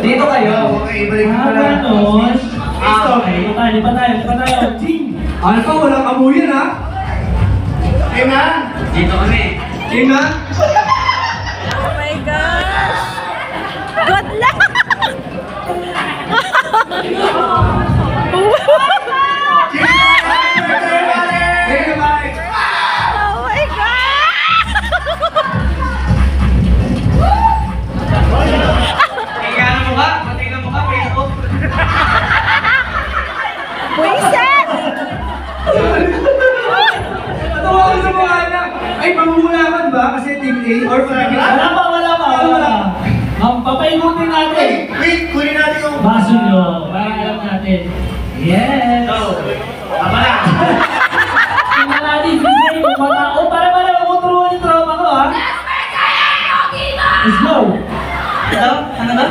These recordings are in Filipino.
Dito kayo. Okay, balik ko na. Ganon. Okay. Lipa tayo. Ting! Ano pa, walang amuyan ha? Game na? Dito kami. Game na? Oh my gosh! Good luck! Game na, bye! Oh my God! Tingnan mo ka? Tingnan mo ka, Facebook. Buisit! Natawa ko sa mukha niya. Ay, pangungulaman ba? Kasi team A or pangungulaman? Wala pa. Papaikutin natin. Wait, kunin natin yung... Baso nyo, para alam natin. Yes! Tama na. Tingnan natin, sige, kung matao. Para makuturuan yung trauma ko, ha? Let's go! Ito? Ano ba?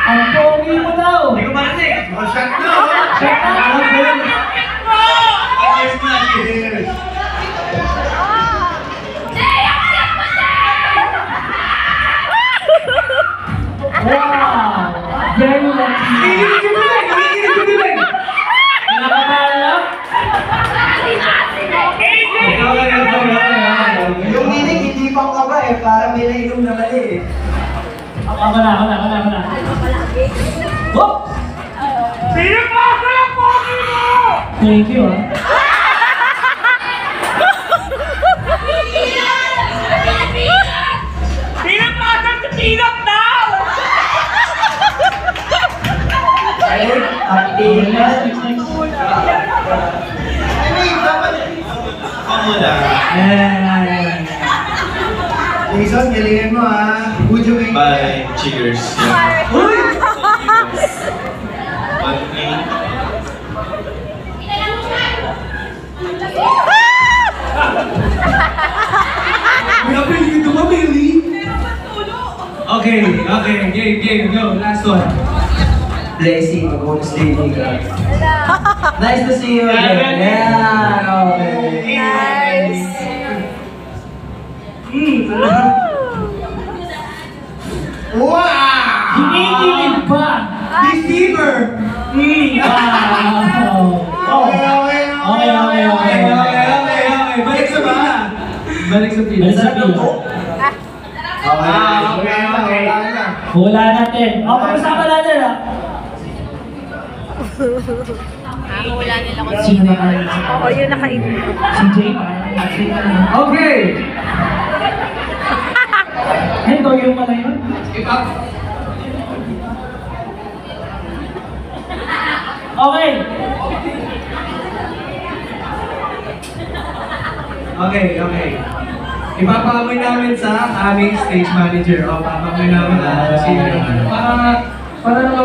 Ang pogi mo daw! Hindi ko marinig. Oh, shot na! Check na! Ayos mo na, cheers. Wow! Very lucky! Kikinig! Nakakala? Yung ninig, hindi pang kaba eh. Para may nainom na mali eh. Ako na. Hop! Thank you, ha? Jason, galingan mo ha. Would you make Bye. Cheers. Yeah. Uy! One thing. Pinapili ito ba, Billy? Okay, game, go. Last one. Blessing, mag-bonus day ka. Nice to see you again. Yeah, okay. Nice! Wow! Kinikilig ba? Deceiver! Wow! Oh. Okay. Balik sa ba? Balik sa pila. Balik sa pila. Okay. Hula natin. Pag-usapan natin, ha? Hula nila ko. Sino ba kayo? Oo, yun nakaintindi. Si Jay pa. Okay! Ay, Toyo pala yun. Okay. Ipapamoy namin sa aming stage manager. O, papamoy namin na. Para naman